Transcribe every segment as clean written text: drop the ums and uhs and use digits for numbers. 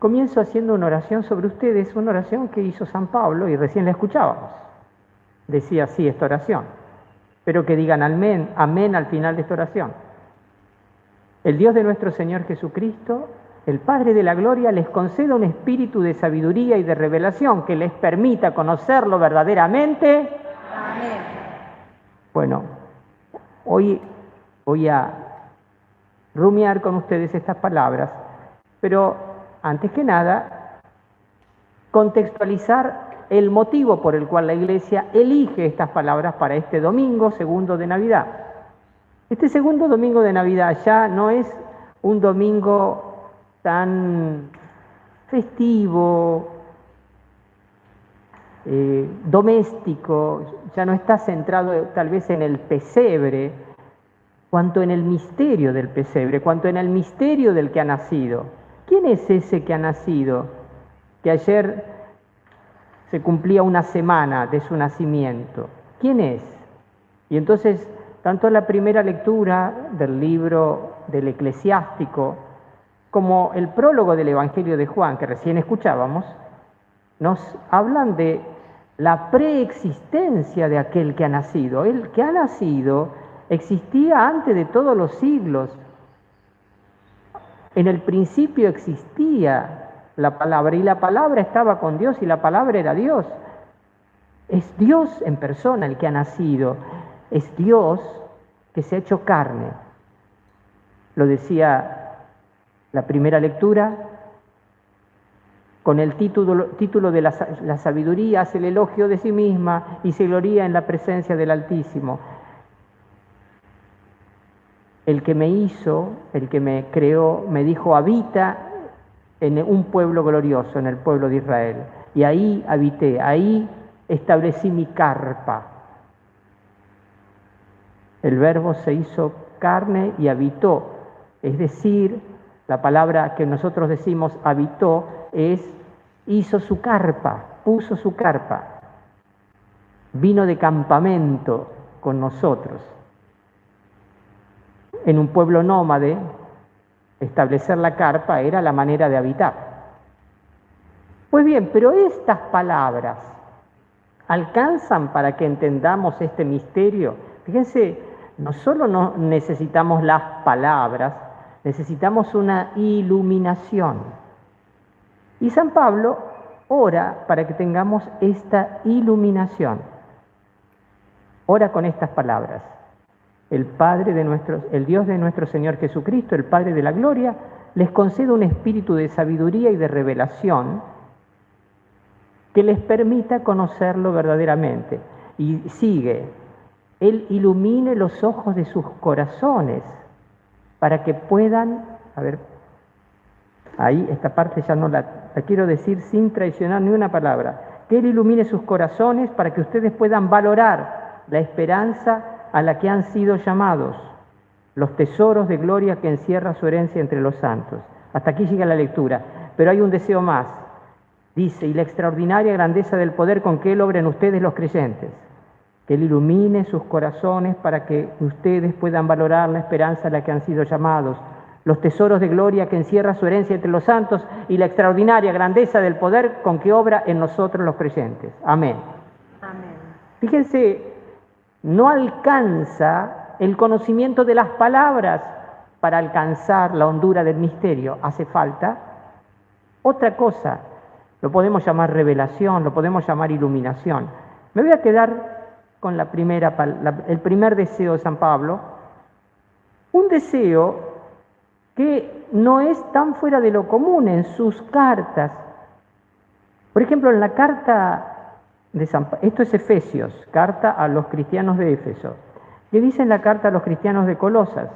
comienzo haciendo una oración sobre ustedes, una oración que hizo San Pablo y recién la escuchábamos. Decía así esta oración. Espero que digan amén, amén al final de esta oración. El Dios de nuestro Señor Jesucristo, el Padre de la Gloria, les conceda un espíritu de sabiduría y de revelación que les permita conocerlo verdaderamente. Amén. Bueno, hoy voy a rumiar con ustedes estas palabras, pero antes que nada, contextualizar el motivo por el cual la Iglesia elige estas palabras para este domingo segundo de Navidad. Este segundo domingo de Navidad ya no es un domingo tan festivo, doméstico, ya no está centrado tal vez en el pesebre, cuanto en el misterio del pesebre, cuanto en el misterio del que ha nacido. ¿Quién es ese que ha nacido? Que ayer se cumplía una semana de su nacimiento. ¿Quién es? Y entonces, tanto la primera lectura del libro del Eclesiástico como el prólogo del Evangelio de Juan, que recién escuchábamos, nos hablan de la preexistencia de aquel que ha nacido. El que ha nacido existía antes de todos los siglos. En el principio existía la palabra, y la palabra estaba con Dios, y la palabra era Dios. Es Dios en persona el que ha nacido. Es Dios que se ha hecho carne. Lo decía la primera lectura, con el título de la sabiduría, hace el elogio de sí misma y se gloría en la presencia del Altísimo. El que me hizo, el que me creó, me dijo, habita en un pueblo glorioso, en el pueblo de Israel. Y ahí habité, ahí establecí mi carpa. El Verbo se hizo carne y habitó. Es decir, la palabra que nosotros decimos habitó es hizo su carpa, puso su carpa. Vino de campamento con nosotros. En un pueblo nómade, establecer la carpa era la manera de habitar. Pues bien, pero estas palabras alcanzan para que entendamos este misterio. Fíjense, no solo no necesitamos las palabras, necesitamos una iluminación. Y San Pablo ora para que tengamos esta iluminación. Ora con estas palabras. El Dios de nuestro Señor Jesucristo, el Padre de la Gloria, les concede un espíritu de sabiduría y de revelación que les permita conocerlo verdaderamente. Y sigue, Él ilumine los ojos de sus corazones para que puedan, ahí esta parte ya no la quiero decir sin traicionar ni una palabra, que Él ilumine sus corazones para que ustedes puedan valorar la esperanza a la que han sido llamados, los tesoros de gloria que encierra su herencia entre los santos. Hasta aquí llega la lectura, pero hay un deseo más. Dice, y la extraordinaria grandeza del poder con que Él obra en ustedes los creyentes, que Él ilumine sus corazones para que ustedes puedan valorar la esperanza a la que han sido llamados, los tesoros de gloria que encierra su herencia entre los santos y la extraordinaria grandeza del poder con que obra en nosotros los creyentes. Amén. Amén. Fíjense, no alcanza el conocimiento de las palabras para alcanzar la hondura del misterio. Hace falta otra cosa. Lo podemos llamar revelación, lo podemos llamar iluminación. Me voy a quedar con el primer deseo de San Pablo. Un deseo que no es tan fuera de lo común en sus cartas. Por ejemplo, en la carta de esto es Efesios, carta a los cristianos de Éfeso. ¿Qué dice en la carta a los cristianos de Colosas?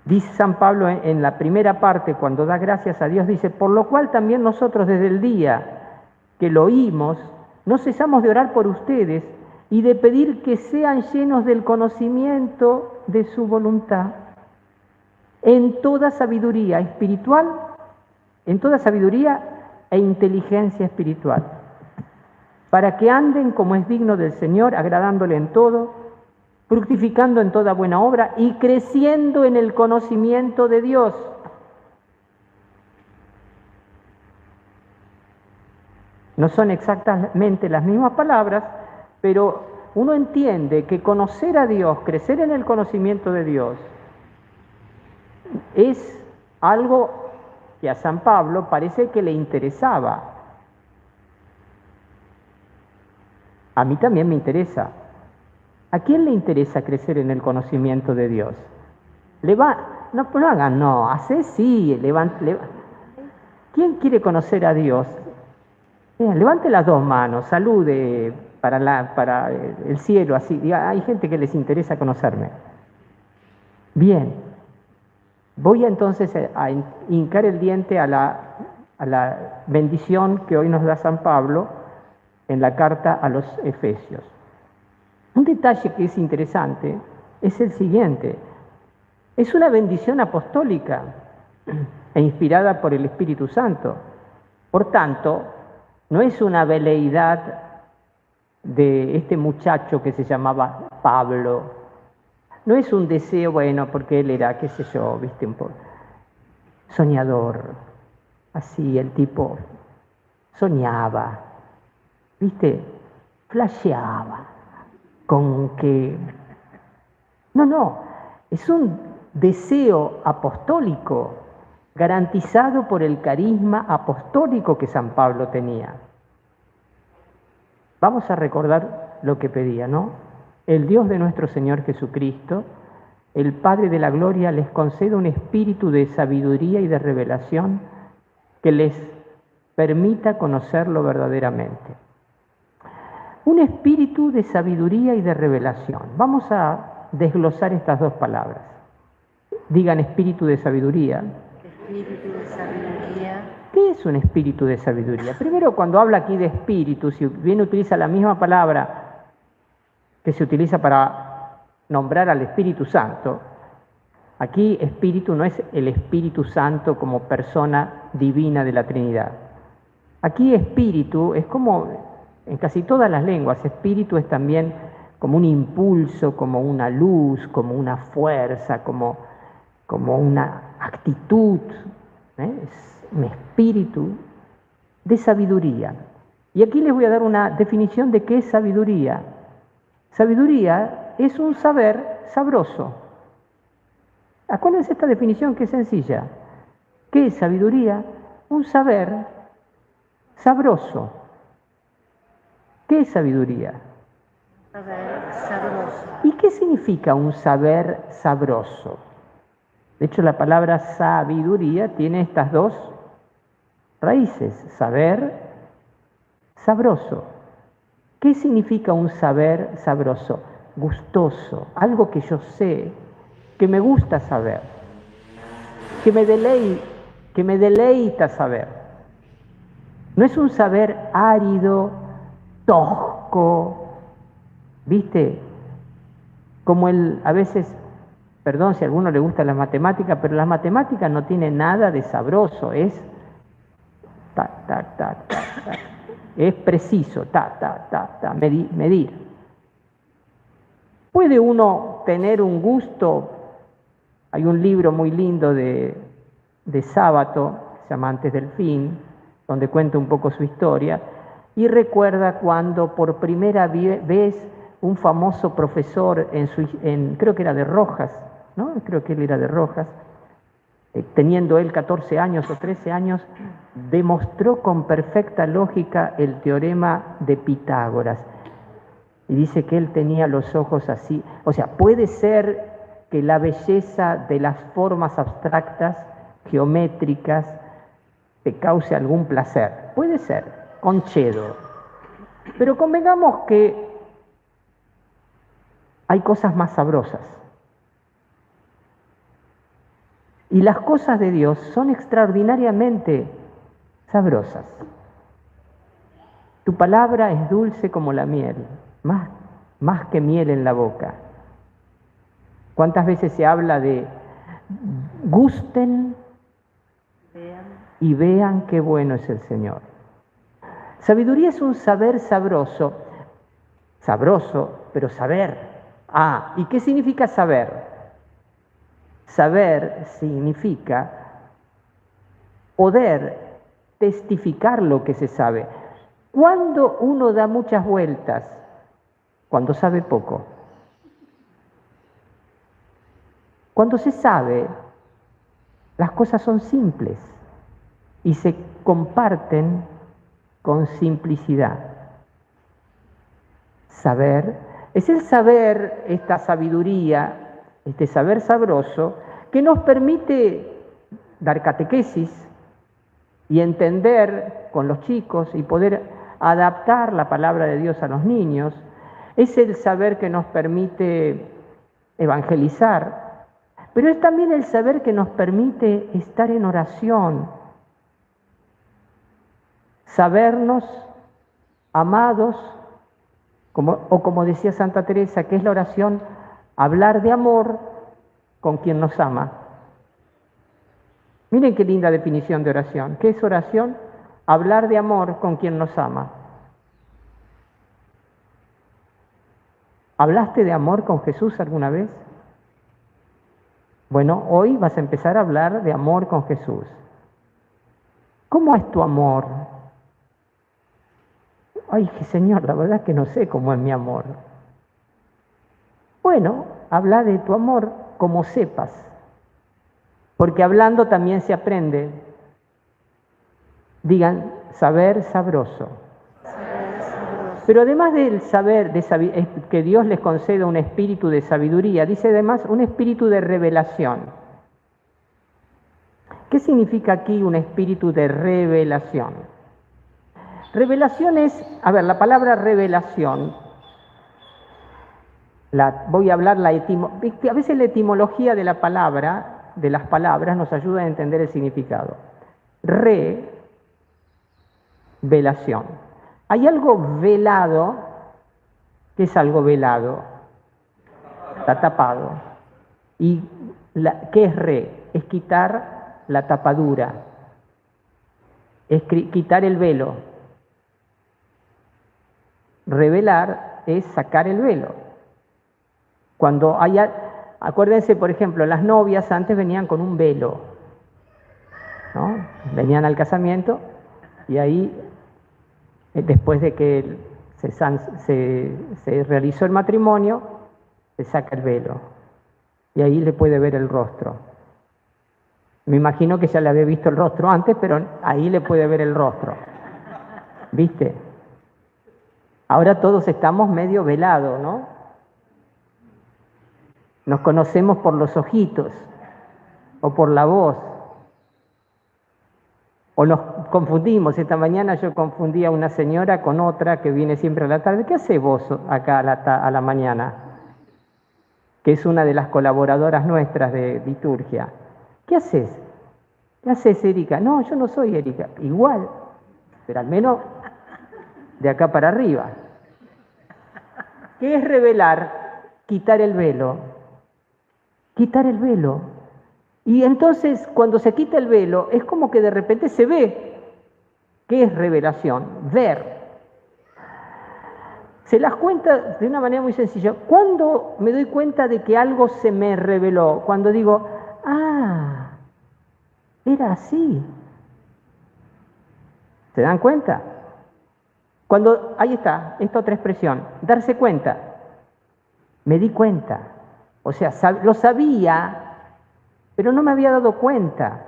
Dice San Pablo en la primera parte, cuando da gracias a Dios, dice, por lo cual también nosotros desde el día que lo oímos, no cesamos de orar por ustedes y de pedir que sean llenos del conocimiento de su voluntad, en toda sabiduría espiritual, en toda sabiduría e inteligencia espiritual, para que anden como es digno del Señor, agradándole en todo, fructificando en toda buena obra y creciendo en el conocimiento de Dios. No son exactamente las mismas palabras, pero uno entiende que conocer a Dios, crecer en el conocimiento de Dios, es algo que a San Pablo parece que le interesaba. A mí también me interesa. ¿A quién le interesa crecer en el conocimiento de Dios? No hagan, no, hace sí, ¿Quién quiere conocer a Dios? Bien, levante las dos manos, salude para el cielo, así. Diga, hay gente que les interesa conocerme. Bien, voy entonces a hincar el diente a la bendición que hoy nos da San Pablo en la carta a los Efesios. Un detalle que es interesante es el siguiente: es una bendición apostólica e inspirada por el Espíritu Santo. Por tanto, no es una veleidad de este muchacho que se llamaba Pablo. No es un deseo, bueno, porque él era, qué sé yo, viste, un poco soñador. Así el tipo soñaba, viste, flasheaba con que... No, es un deseo apostólico garantizado por el carisma apostólico que San Pablo tenía. Vamos a recordar lo que pedía, ¿no? El Dios de nuestro Señor Jesucristo, el Padre de la Gloria, les concede un espíritu de sabiduría y de revelación que les permita conocerlo verdaderamente. Un espíritu de sabiduría y de revelación. Vamos a desglosar estas dos palabras. Digan espíritu de sabiduría. Espíritu de sabiduría. ¿Qué es un espíritu de sabiduría? Primero, cuando habla aquí de espíritu, si bien utiliza la misma palabra que se utiliza para nombrar al Espíritu Santo, aquí espíritu no es el Espíritu Santo como persona divina de la Trinidad. Aquí espíritu es como, en casi todas las lenguas, espíritu es también como un impulso, como una luz, como una fuerza, como una actitud, es un espíritu de sabiduría. Y aquí les voy a dar una definición de qué es sabiduría. Sabiduría es un saber sabroso. Acuérdense esta definición que es sencilla. ¿Qué es sabiduría? Un saber sabroso. ¿Qué es sabiduría? Saber sabroso. ¿Y qué significa un saber sabroso? De hecho, la palabra sabiduría tiene estas dos raíces: saber, sabroso. ¿Qué significa un saber sabroso? Gustoso, algo que yo sé, que me gusta saber, que me deleita saber. No es un saber árido, tosco, ¿viste? Como a veces, perdón si a alguno le gusta la matemática, pero la matemática no tiene nada de sabroso, es es preciso, medir. ¿Puede uno tener un gusto? Hay un libro muy lindo de Sábato, se llama Antes del Fin, donde cuenta un poco su historia, y recuerda cuando por primera vez un famoso profesor, creo que era de Rojas, ¿no? Creo que él era de Rojas, teniendo él 14 años o 13 años, demostró con perfecta lógica el teorema de Pitágoras. Y dice que él tenía los ojos así. O sea, puede ser que la belleza de las formas abstractas, geométricas, te cause algún placer. Puede ser, conchedo. Pero convengamos que hay cosas más sabrosas. Y las cosas de Dios son extraordinariamente sabrosas. Tu palabra es dulce como la miel, más que miel en la boca. ¿Cuántas veces se habla de gusten y vean qué bueno es el Señor? Sabiduría es un saber sabroso, pero saber. ¿Y qué significa saber? Saber significa poder testificar lo que se sabe. ¿Cuándo uno da muchas vueltas? Cuando sabe poco. Cuando se sabe, las cosas son simples y se comparten con simplicidad. Saber, es el saber, esta sabiduría, este saber sabroso, que nos permite dar catequesis y entender con los chicos y poder adaptar la palabra de Dios a los niños. Es el saber que nos permite evangelizar, pero es también el saber que nos permite estar en oración, sabernos amados, como decía Santa Teresa, que es la oración, hablar de amor con quien nos ama. Miren qué linda definición de oración. ¿Qué es oración? Hablar de amor con quien nos ama. ¿Hablaste de amor con Jesús alguna vez? Bueno, hoy vas a empezar a hablar de amor con Jesús. ¿Cómo es tu amor? Ay, Señor, la verdad es que no sé cómo es mi amor. Bueno, habla de tu amor como sepas, porque hablando también se aprende. Digan, saber sabroso. Pero además del saber, que Dios les conceda un espíritu de sabiduría, dice además un espíritu de revelación. ¿Qué significa aquí un espíritu de revelación? Revelación es, la palabra revelación, voy a hablar a veces la etimología de la palabra, de las palabras, nos ayuda a entender el significado. Revelación. Hay algo velado. ¿Qué es algo velado? Está tapado. ¿Y qué es Es quitar la tapadura. Es quitar el velo. Revelar es sacar el velo. Cuando acuérdense, por ejemplo, las novias antes venían con un velo, ¿no? Venían al casamiento y ahí, después de que se realizó el matrimonio, se saca el velo y ahí le puede ver el rostro. Me imagino que ya le había visto el rostro antes, pero ahí le puede ver el rostro. ¿Viste? Ahora todos estamos medio velados, ¿no? Nos conocemos por los ojitos o por la voz. O nos confundimos. Esta mañana yo confundí a una señora con otra que viene siempre a la tarde. ¿Qué hace vos acá a la mañana? Que es una de las colaboradoras nuestras de liturgia. ¿Qué haces? ¿Qué haces, Erika? No, yo no soy Erika. Igual, pero al menos de acá para arriba. ¿Qué es revelar? Quitar el velo. Quitar el velo. Y entonces, cuando se quita el velo, es como que de repente se ve. ¿Qué es revelación? Ver. Se las cuenta de una manera muy sencilla. ¿Cuándo me doy cuenta de que algo se me reveló? Cuando digo, era así. ¿Se dan cuenta? Cuando, ahí está, esta otra expresión, darse cuenta. Me di cuenta. O sea, lo sabía, pero no me había dado cuenta.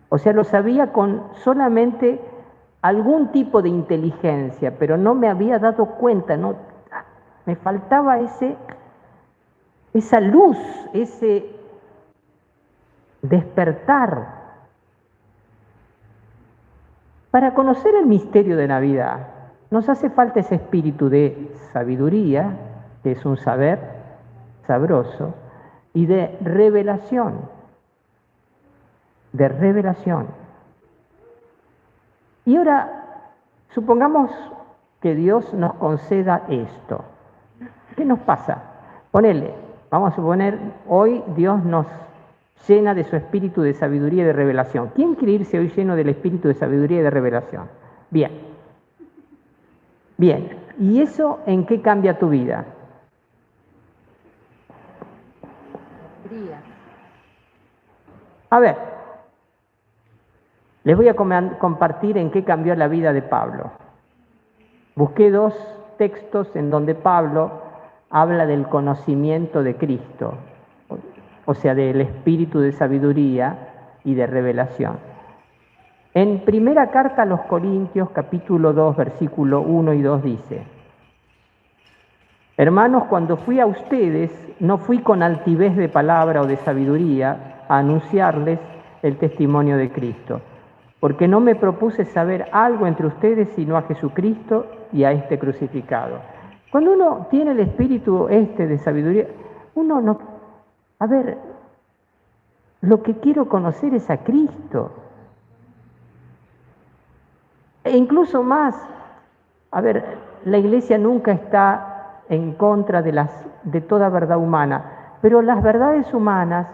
O sea, lo sabía con solamente algún tipo de inteligencia, pero no me había dado cuenta, no, me faltaba esa luz, ese despertar. Para conocer el misterio de Navidad, nos hace falta ese espíritu de sabiduría, que es un saber sabroso, y de revelación. Y ahora, supongamos que Dios nos conceda esto. ¿Qué nos pasa? Vamos a suponer, hoy Dios nos llena de su espíritu de sabiduría y de revelación. ¿Quién quiere irse hoy lleno del espíritu de sabiduría y de revelación? Bien. ¿Y eso en qué cambia tu vida? A ver, Les voy a compartir en qué cambió la vida de Pablo. Busqué 2 textos en donde Pablo habla del conocimiento de Cristo, o sea, del espíritu de sabiduría y de revelación. En primera carta a los Corintios, capítulo 2, versículo 1 y 2 dice: hermanos, cuando fui a ustedes, no fui con altivez de palabra o de sabiduría a anunciarles el testimonio de Cristo, porque no me propuse saber algo entre ustedes sino a Jesucristo y a este crucificado. Cuando uno tiene el espíritu de sabiduría, uno no... A ver, lo que quiero conocer es a Cristo. E incluso más, a ver, la Iglesia nunca está en contra de toda verdad humana, pero las verdades humanas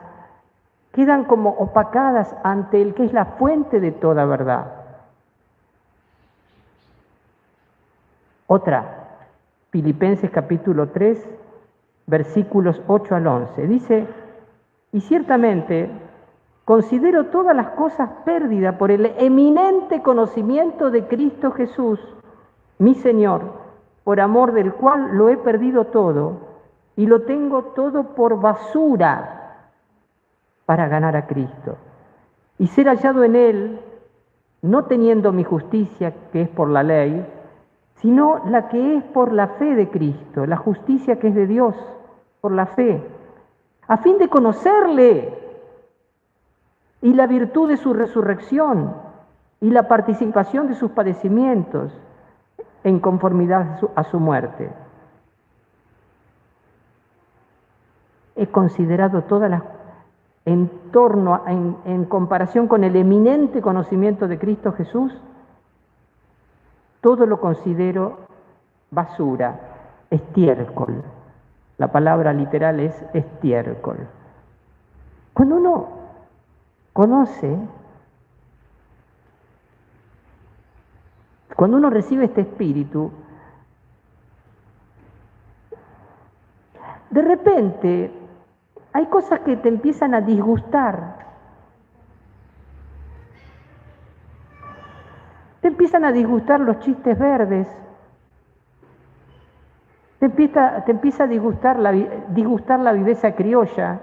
quedan como opacadas ante el que es la fuente de toda verdad. Otra, Filipenses capítulo 3, versículos 8 al 11, dice: y ciertamente considero todas las cosas pérdida por el eminente conocimiento de Cristo Jesús, mi Señor, por amor del cual lo he perdido todo y lo tengo todo por basura para ganar a Cristo y ser hallado en Él, no teniendo mi justicia, que es por la ley, sino la que es por la fe de Cristo, la justicia que es de Dios, por la fe, a fin de conocerle y la virtud de su resurrección y la participación de sus padecimientos en conformidad a su muerte. He considerado todas las en comparación con el eminente conocimiento de Cristo Jesús, todo lo considero basura, estiércol. La palabra literal es estiércol. Cuando uno conoce, cuando uno recibe este espíritu, de repente hay cosas que te empiezan a disgustar. Te empiezan a disgustar los chistes verdes. Te empieza a disgustar la viveza criolla.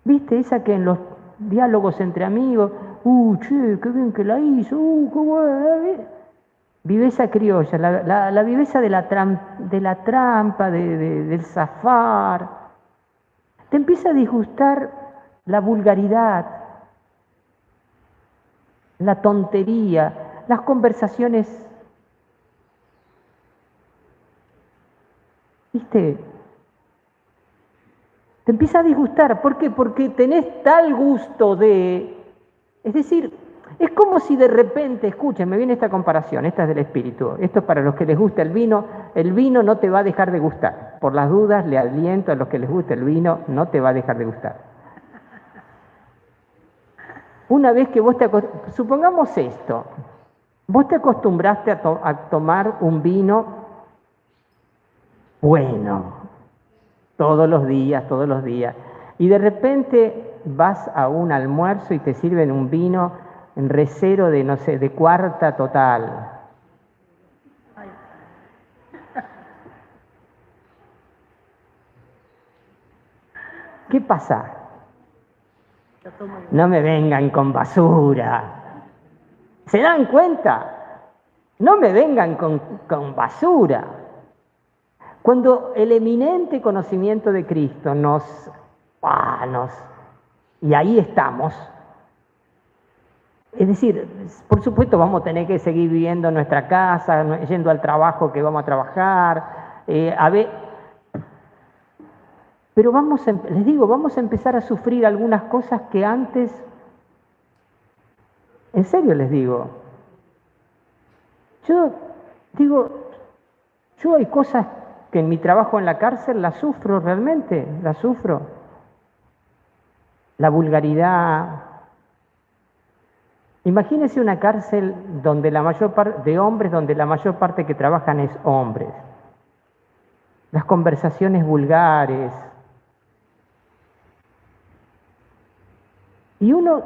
¿Viste? Esa que en los diálogos entre amigos, che, qué bien que la hizo, qué bueno. Viveza criolla, la viveza de la trampa, del zafar. Te empieza a disgustar la vulgaridad, la tontería, las conversaciones. ¿Viste? Te empieza a disgustar. ¿Por qué? Porque tenés tal gusto de... Es decir, es como si de repente, escuchen, me viene esta comparación, esta es del espíritu. Esto es para los que les gusta el vino no te va a dejar de gustar. Por las dudas, le aliento a los que les gusta el vino, no te va a dejar de gustar. Una vez que vos supongamos esto, vos te acostumbraste a tomar un vino bueno, todos los días, y de repente vas a un almuerzo y te sirven un vino en recero de, no sé, de cuarta total. ¿Qué pasa? No me vengan con basura. ¿Se dan cuenta? No me vengan con basura. Cuando el eminente conocimiento de Cristo y ahí estamos. Es decir, por supuesto vamos a tener que seguir viviendo en nuestra casa, yendo al trabajo que vamos a trabajar, pero les digo, vamos a empezar a sufrir algunas cosas que antes, en serio les digo, yo hay cosas que en mi trabajo en la cárcel las sufro realmente, las sufro. La vulgaridad. Imagínense una cárcel donde la mayor parte de hombres, donde la mayor parte que trabajan es hombres. Las conversaciones vulgares. Y uno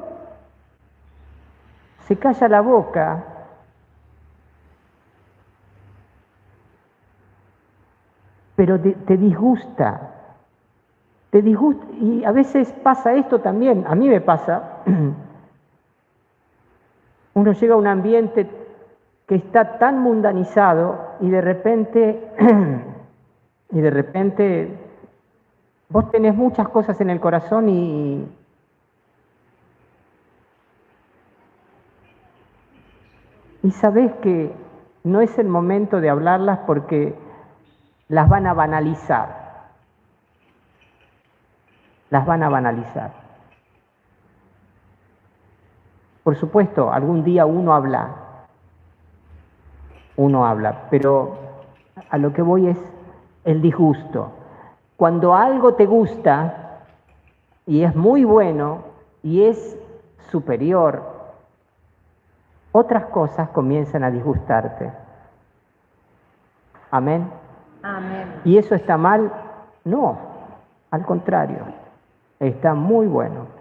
se calla la boca, pero te disgusta. Te disgusta, y a veces pasa esto también, a mí me pasa. Uno llega a un ambiente que está tan mundanizado y de repente vos tenés muchas cosas en el corazón y sabés que no es el momento de hablarlas porque las van a banalizar. Las van a banalizar. Por supuesto, algún día uno habla, pero a lo que voy es el disgusto. Cuando algo te gusta y es muy bueno y es superior, otras cosas comienzan a disgustarte. Amén. Amén. ¿Y eso está mal? No, al contrario, está muy bueno.